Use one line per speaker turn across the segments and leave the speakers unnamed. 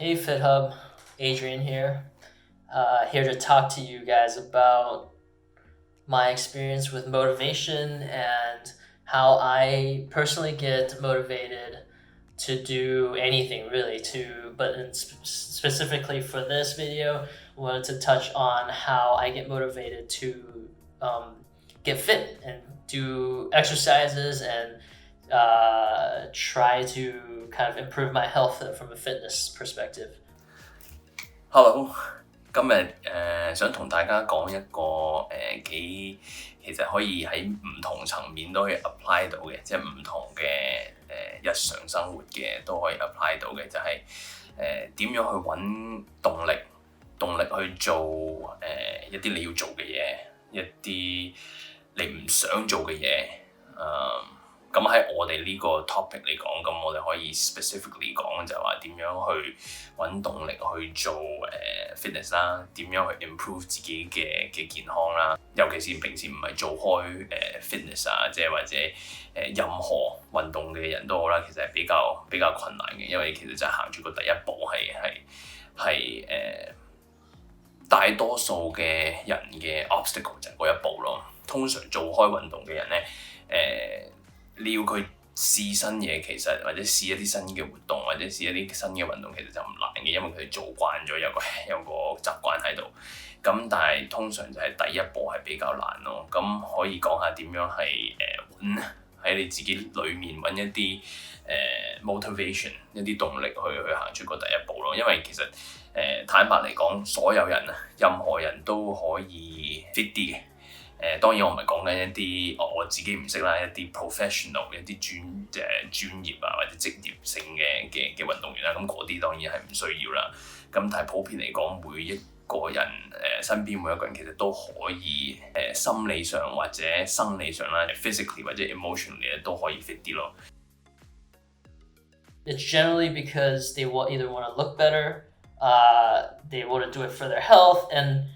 Hey FitHub, Adrian here. Here to talk to you guys about my experience with motivation and how I personally get motivated to do anything really specifically for this video, I wanted to touch on how I get motivated to get fit and do exercises and try to kind of improve my health from a fitness perspective.
Hello， 今日想同大家講一個其實可以喺唔同層面都可以 apply 到嘅，即係唔同嘅日常生活嘅都可以 apply 到嘅，就係點樣去揾動力去做一啲你要做嘅嘢，一啲你唔想做嘅嘢。咁喺我哋呢個 topic 嚟講，咁我哋可以 specifically 講就係話點樣去揾動力去做fitness 啦，點樣去 improve 自己嘅健康啦，尤其是平時唔係做開fitness 啊，即係或者任何運動嘅人都好啦，其實係比較困難嘅，因為其實就係行住個第一步係大多數嘅人嘅 obstacle 就係嗰一步咯。通常做開運動嘅人咧，你要佢試新嘢，其實或者試一啲新嘅活動，或者試一啲新嘅運動，其實就唔難嘅，因為佢哋做慣咗，有個習慣喺度。咁但係通常就係第一步係比較難咯。咁可以講下點樣係揾喺你自己裡面揾一啲motivation 一啲動力去行出個第一步咯。因為其實坦白嚟講，所有人啊，任何人都可以 fit 啲嘅。當然我唔係講緊一啲我自己唔識啦，一啲 professional 一啲專業啊或者職業性嘅運動員啦，咁嗰啲當然係唔需要啦。咁但係普遍嚟講，每一個人身邊每一個人其實都可以心理上或者生理上啦 physically 或者 emotionally 都可以 fit 啲咯。
It's generally because they either want to look better, they want to do it for their health, and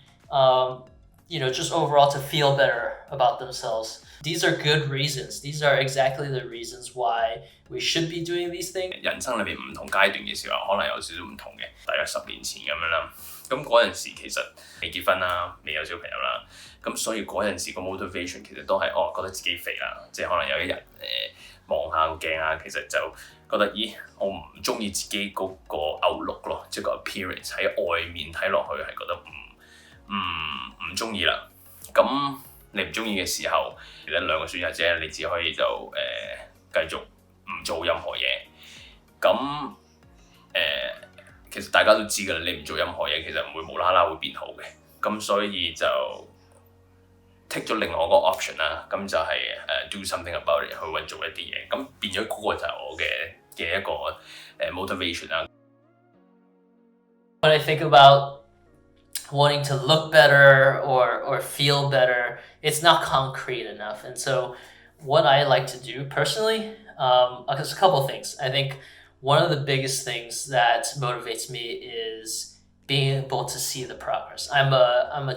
just overall to feel better about themselves. These are good reasons. These are exactly the reasons why we should be doing these things.
人生裏面唔同階段嘅時候，可能有少少唔同嘅，大約10年前咁樣啦。咁嗰陣時其實未結婚啦，未有小朋友啦，咁所以嗰陣時個 motivation 其實都係覺得自己肥啦，即係可能有一日望下個鏡啊，其實就覺得我唔中意自己嗰個 outlook 咯，即係個 appearance 喺外面睇落去係覺得唔中意啦。咁你唔中意嘅時候，其實兩個選擇啫，你只可以就繼續唔做任何嘢。咁其實大家都知㗎啦，你唔做任何嘢，其實唔會無啦啦會變好嘅。咁所以就 take 咗另外一個 option 啦，咁就係do something about it 去揾做一啲嘢。咁變咗嗰個就係我嘅一個motivation 啦。
When I think about wanting to look better or feel better, it's not concrete enough. And so what I like to do personally, there's a couple of things. I think one of the biggest things that motivates me is being able to see the progress. I'm a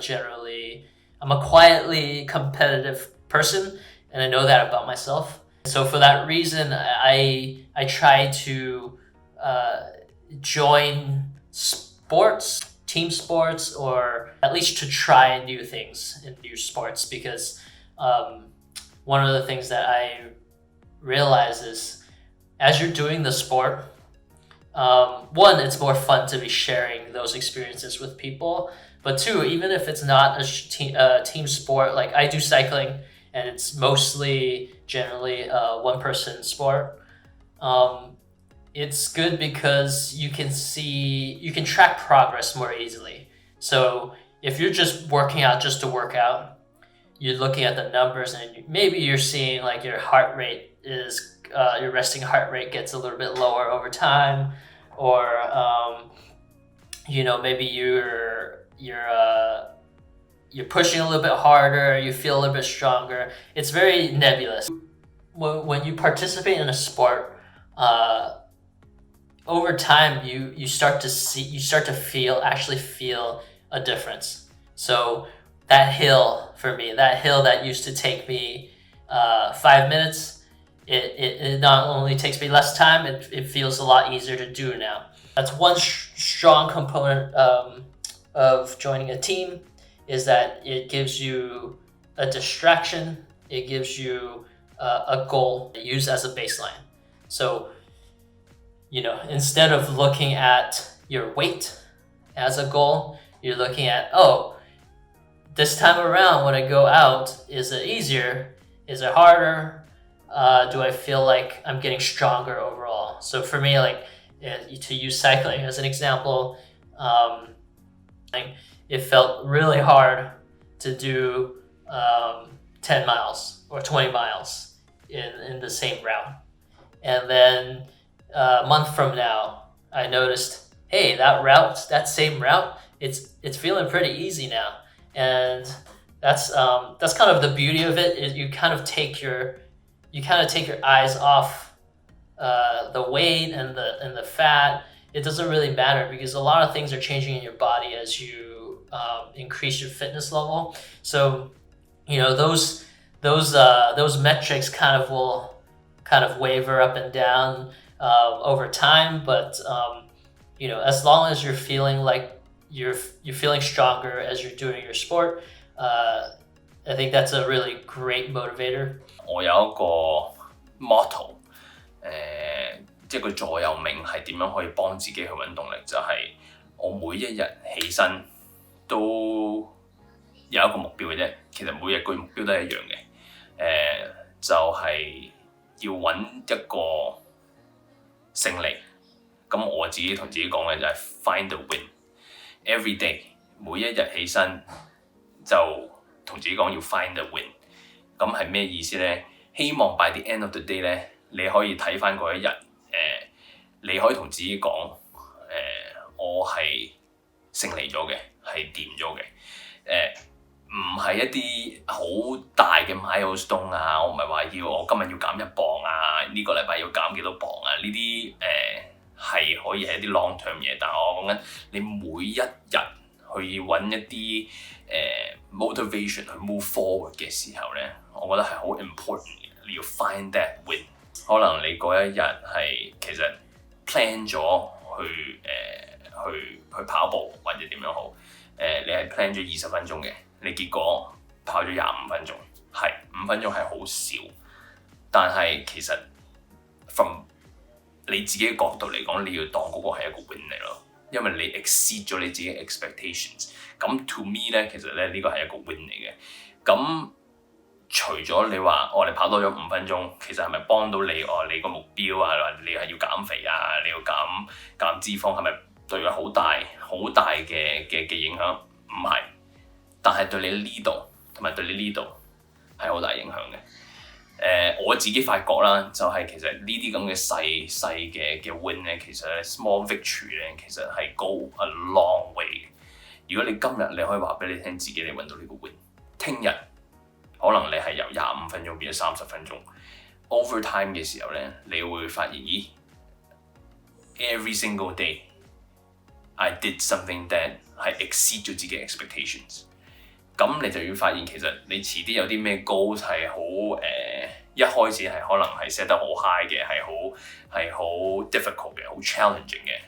quietly competitive person, and I know that about myself. So for that reason, I try to join sports, team sports, or at least to try new things in new sports, because one of the things that I realize is as you're doing the sport, one, it's more fun to be sharing those experiences with people, but two, even if it's not a team sport, like I do cycling and it's mostly generally a one-person sport, it's good because you can track progress more easily. So if you're just working out just to work out, you're looking at the numbers and maybe you're seeing like your heart rate is, your resting heart rate gets a little bit lower over time, or maybe you're pushing a little bit harder, you feel a little bit stronger. It's very nebulous. When you participate in a sport, over time you start to actually feel a difference. So that hill for me, that hill that used to take me 5 minutes, it not only takes me less time, it feels a lot easier to do now. That's one strong component of joining a team, is that it gives you a distraction. It gives you a goal to use as a baseline. So, instead of looking at your weight as a goal, you're looking at, this time around when I go out, is it easier? Is it harder? Do I feel like I'm getting stronger overall? So for me, to use cycling as an example, it felt really hard to do 10 miles or 20 miles in the same route. And then a month from now, I noticed, hey, that same route, it's feeling pretty easy now. And that's kind of the beauty of it, is you kind of take your eyes off the weight and the fat. It doesn't really matter, because a lot of things are changing in your body as you increase your fitness level. So those metrics will waver up and down over time, but as long as you're feeling like you're feeling stronger as you're doing your sport, I think that's a really great motivator.
我有一個 motto， 即係個座右銘係點樣可以幫自己去揾動力，就係我每一日起身都有一個目標嘅啫。其實每日個目標都係一樣嘅，就係要揾一個勝利。咁我自己同自己講嘅就係 find the win。Every day， 每一日起身就同自己講要 find the win。咁係咩意思呢？希望 by the end of the day 呢，你可以睇翻嗰一日，你可以同自己講，我係勝利咗嘅，係掂咗嘅，唔係一啲好大嘅 milestone 啊，我唔係話我今日要減1磅啊，呢個禮拜要減幾多磅啊，呢啲係可以係一啲 long term 嘢，但係我講緊你每一日去揾一啲motivation 去 move forward 嘅時候咧，我覺得係好 important 嘅，你要 find that win。可能你嗰一日係其實 plan 咗去跑步或者點樣好，你係 plan 咗20分鐘嘅，你結果跑咗25分鐘，係5分鐘係好少，但係其實 from 你自己嘅角度嚟講，你要當嗰個係一個 win 嚟咯，因為你 exceed 咗你自己嘅 expectations。咁 to me 咧，其實咧呢個係一個 win 嚟嘅。咁除咗你話你跑多咗5分鐘，其實係咪幫到你你個目標啊？你係要減肥啊？你要減脂肪，係咪對佢好大嘅影響？唔係，但係對你呢度同埋對你呢度係好大影響嘅。我自己發覺啦，就係其實呢啲咁嘅細嘅 win 咧，其實咧 small victory 咧，其實係 go a long way 嘅。如果你今日你可以話俾你聽，自己你揾到呢個 win， 聽日可能你係由25分鐘變咗30分鐘 ，overtime 嘅時候咧，你會發現every single day I did something that 係 exceed 咗自己 expectations。咁你就要發現其實你遲啲有啲咩 goal 係好一開始係可能係 set 得好 high 嘅，係好 difficult 嘅，好 challenging 嘅。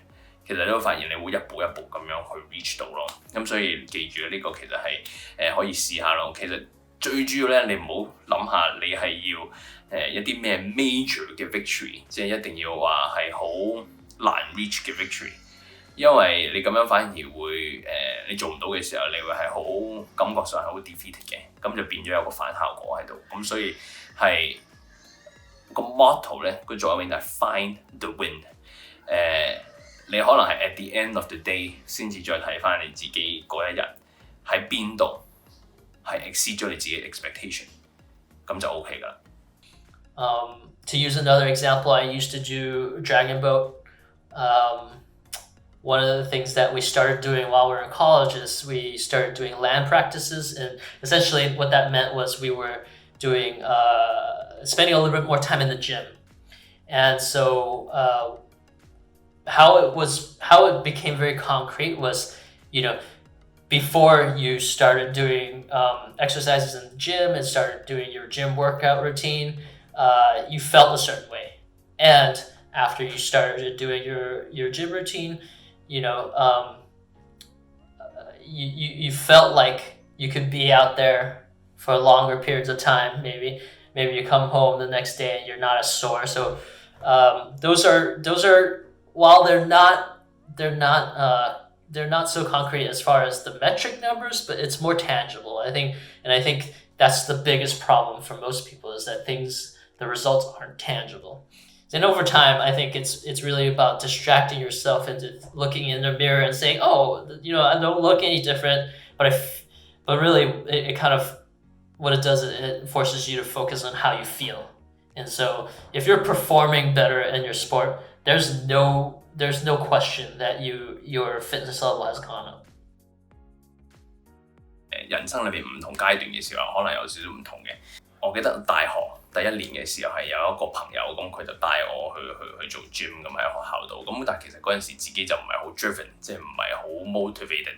其實你會發現你會一步一步咁樣去 reach 到咯。咁所以記住呢個其實係可以試下咯。其實最主要咧，你唔好諗下你係要一啲咩 major 嘅 victory， 即係一定要話係好難 reach 嘅 victory。因為你咁樣反而會你做唔到嘅時候，你會係好感覺上係好 defeated 嘅，咁就變咗有個反效果喺度。咁所以係個 motto 咧，個座右銘就係 find the win。你可能係 at the end of the day 先至再睇翻你自己嗰一日喺邊度係 exceed 咗你自己 expectation， 咁就 OK 㗎啦。
To use another example, I used to do dragon boat. One of the things that we started doing while we were in college is we started doing land practices, and essentially what that meant was we were doing spending a little bit more time in the gym. And so how it became very concrete was, before you started doing exercises in the gym and started doing your gym workout routine, you felt a certain way, and after you started doing your gym routine, you felt like you could be out there for longer periods of time. Maybe you come home the next day and you're not as sore. So those are while they're not so concrete as far as the metric numbers, but it's more tangible. I think that's the biggest problem for most people, is that the results aren't tangible. And over time, I think it's really about distracting yourself into looking in the mirror and saying, "Oh, I don't look any different." But really, it kind of, what it does is it forces you to focus on how you feel. And so, if you're performing better in your sport, there's no question that your fitness level has gone up.
人生裏邊唔同階段嘅時候，可能有少少唔同嘅。我記得大學第一年嘅時候係有一個朋友，咁佢就帶我去做 gym 咁喺學校度。咁但係其實嗰陣時自己就唔係好 driven， 即係唔係好 motivated，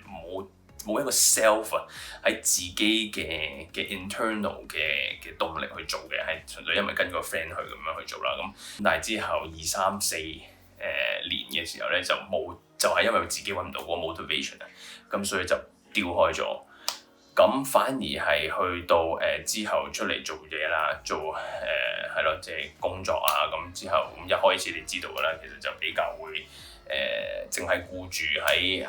冇一個 self 啊喺自己嘅 internal 嘅動力去做嘅，係純粹因為跟個 friend 去咁樣去做啦。咁但係之後2、3、4年嘅時候咧就冇，就係因為自己揾唔到嗰個 motivation 啊，咁所以就掉開咗。咁反而係去到之後出嚟做嘢啦，做係咯，即係工作啊。咁之後咁一開始你知道㗎啦，其實就比較會淨係顧住喺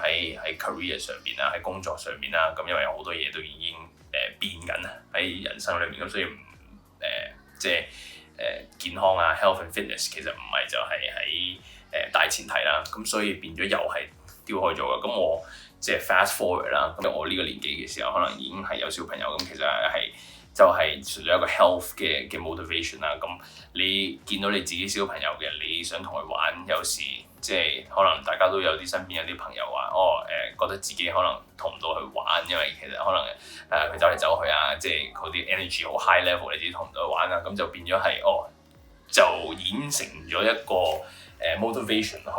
career 上邊啦，喺工作上邊啦。咁因為有好多嘢都已經變緊喺人生裏面，咁所以即係健康啊 health and fitness 其實唔係就係喺大前提啦。咁所以變咗又係掉開咗嘅。咁我即係 fast forward 啦，咁我呢個年紀嘅時候，可能已經係有小朋友，咁其實係就係純粹一個 health 嘅 motivation 啦。咁你見到你自己小朋友嘅，你想同佢玩，有時即係可能大家都有啲身邊有啲朋友話，覺得自己可能同唔到佢玩，因為其實可能佢走嚟走去啊，即係嗰啲 energy 好 high level， 你自己同唔到佢玩啊，咁就變咗係就演成咗一個motivation 去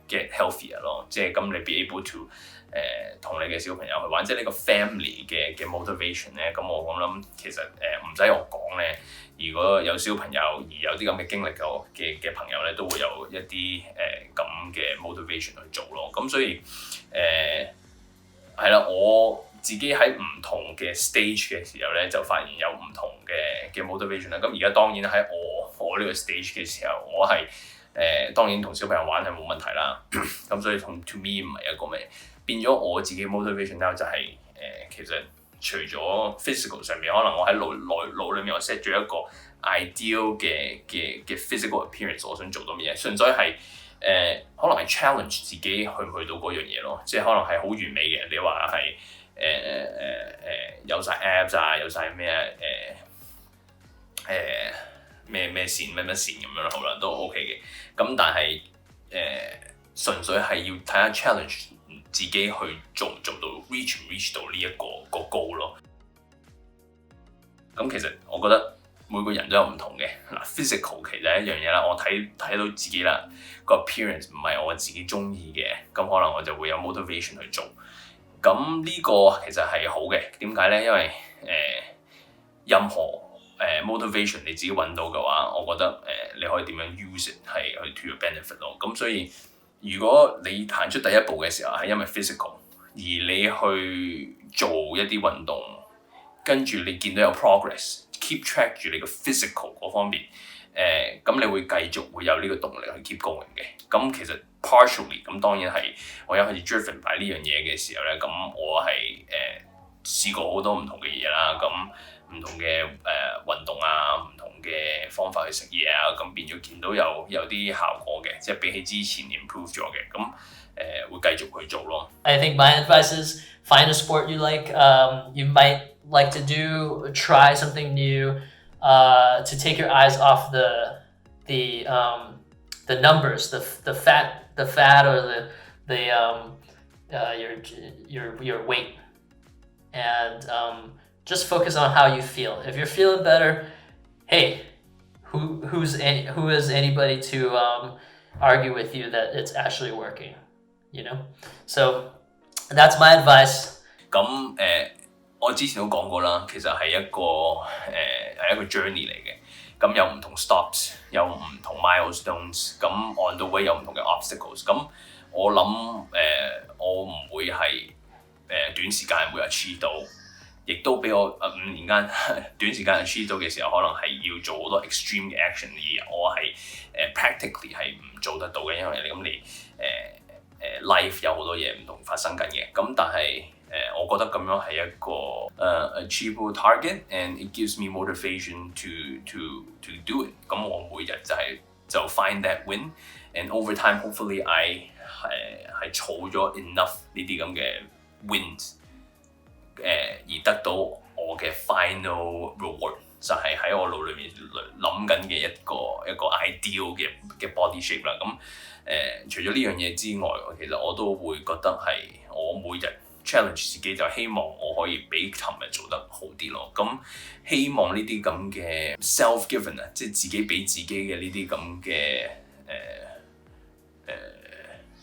get healthier 咯，即係咁你 be able to 同你嘅小朋友去玩，即係呢個 family 嘅 motivation 咧。咁我諗其實唔使我講咧，如果有小朋友而有啲咁嘅經歷嘅朋友咧，都會有一啲咁嘅 motivation 去做咯。咁所以係啦，我自己喺唔同嘅 stage 嘅時候咧，就發現有唔同嘅 motivation 啦。咁而家當然喺我呢個 stage 嘅時候，我係當然同小朋友玩係冇問題啦。咁所以to me 唔係一個咩，變咗我自己 motivation 咧就係其實除咗 physical 上面，可能我喺腦裏面我 set 咗一個 ideal 嘅 physical appearance， 我想做到乜嘢，純粹係可能係 challenge 自己去唔去到嗰樣嘢咯。即係可能係好完美嘅，你話係有晒 abs 啊，有晒咩咩線咩線咁樣咯，好啦都 OK 嘅。咁但係純粹係要睇下 challenge 自己去做唔做到 reach 到呢一個goal 咯。咁其實我覺得每個人都有唔同嘅嗱 physical 其實係一樣嘢啦。我睇到自己啦個 appearance 唔係我自己中意嘅，咁可能我就會有 motivation 去做。咁呢個其實係好嘅，點解咧？因為任何motivation 你自己揾到嘅話，我覺得你可以點樣 use it 係去 to your benefit 咯。咁所以如果你行出第一步嘅時候係因為 physical， 而你去做一啲運動，跟住你見到有 progress，keep track 住你個 physical 嗰方面，咁你會繼續會有呢個動力去 keep going 嘅。咁其實 partially 咁當然係我一開始 driven by 呢樣嘢嘅時候咧，咁我係試過好多唔同嘅嘢啦，咁唔同嘅運動啊，唔同嘅方法去食嘢啊，咁變咗見到有啲效果嘅，即係比起之前 improve 咗嘅，咁會繼續去做咯。
I think my advice is find a sport you like. You might like to try something new, to take your eyes off the numbers, the fat or your weight, and just focus on how you feel. If you're feeling better, hey, who is anybody to argue with you that it's actually working, So that's my advice.
咁我之前都講過啦，其實係一個journey 嚟嘅。咁有唔同 stops， 有唔同 milestones， 咁 on the way 有唔同嘅 obstacles。咁我諗我唔會係短時間會 achieve 到，亦都俾我5年間短時間 achieve 到嘅時候，可能係要做好多 extreme 嘅 action， 而我係practically 係唔做得到嘅，因為你life 有好多嘢唔同發生緊嘅。咁但係我覺得咁樣係一個achievable target and it gives me motivation to do it。咁我每日就 find that win and over time hopefully I 係儲咗 enough 呢啲咁嘅 wins， 而得到我嘅 final reward， 就係喺我腦裏面諗緊嘅一個 ideal 嘅 body shape 啦。咁除咗呢樣嘢之外，其實我都會覺得係我每日 challenge 自己，就希望我可以比尋日做得好啲咯。咁希望呢啲咁嘅 self-given 啊，即係自己俾自己嘅呢啲咁嘅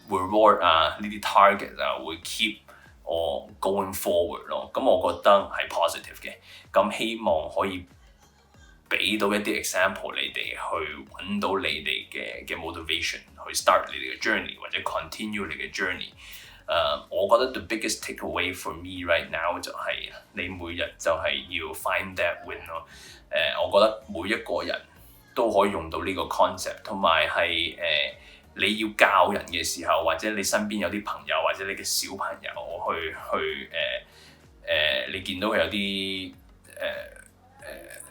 reward 啊，呢啲 target 啊，會 keep 我 going forward 咯。咁我覺得係 positive 嘅。咁希望可以俾到一啲 example 你哋去揾到你哋嘅 motivation 去 start 你哋嘅 journey 或者 continue 你嘅 journey。我覺得 the biggest takeaway for me right now 就係你每日就係要 find that win 咯。我覺得每一個人都可以用到呢個 concept， 同埋係你要教人嘅時候，或者你身邊有啲朋友，或者你嘅小朋友去你見到佢有啲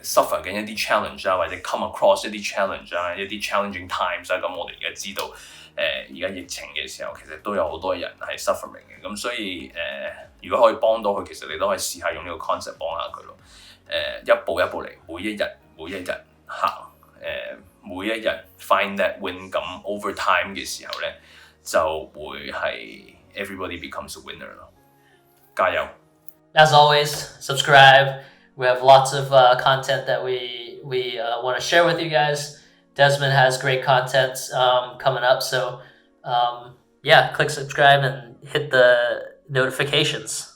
suffer 緊一啲 challenge 啊，或者 come across 一啲 challenge 啊，一啲 challenging times 啊，咁我哋而家知道而家疫情嘅時候，其實都有好多人係 suffering 嘅，咁所以如果可以幫到佢，其實你都可以試下用呢個 concept 幫下佢咯。一步一步嚟，每一日行，每一日 find that win， 咁 over time 嘅時候咧，就會係 everybody becomes a winner 咯。加油
As always, subscribe. We have lots of content that we want to share with you guys. Desmond has great content coming up, so yeah, click subscribe and hit the notifications.